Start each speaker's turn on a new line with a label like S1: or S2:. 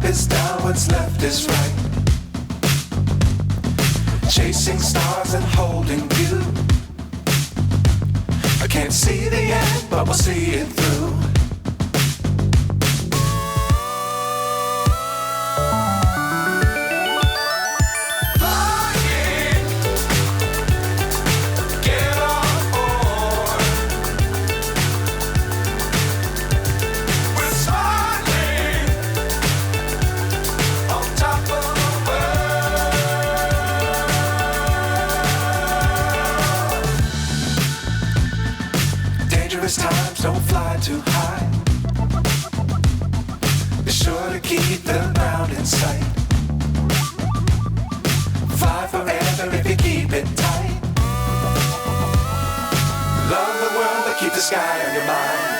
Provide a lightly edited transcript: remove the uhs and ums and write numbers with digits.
S1: is down, what's left is right. Chasing stars and holding you. I can't see the end, but we'll see it through. Times don't fly too high. Be sure to keep the ground in sight. Fly forever if you keep it tight. Love the world, but keep the sky on your mind.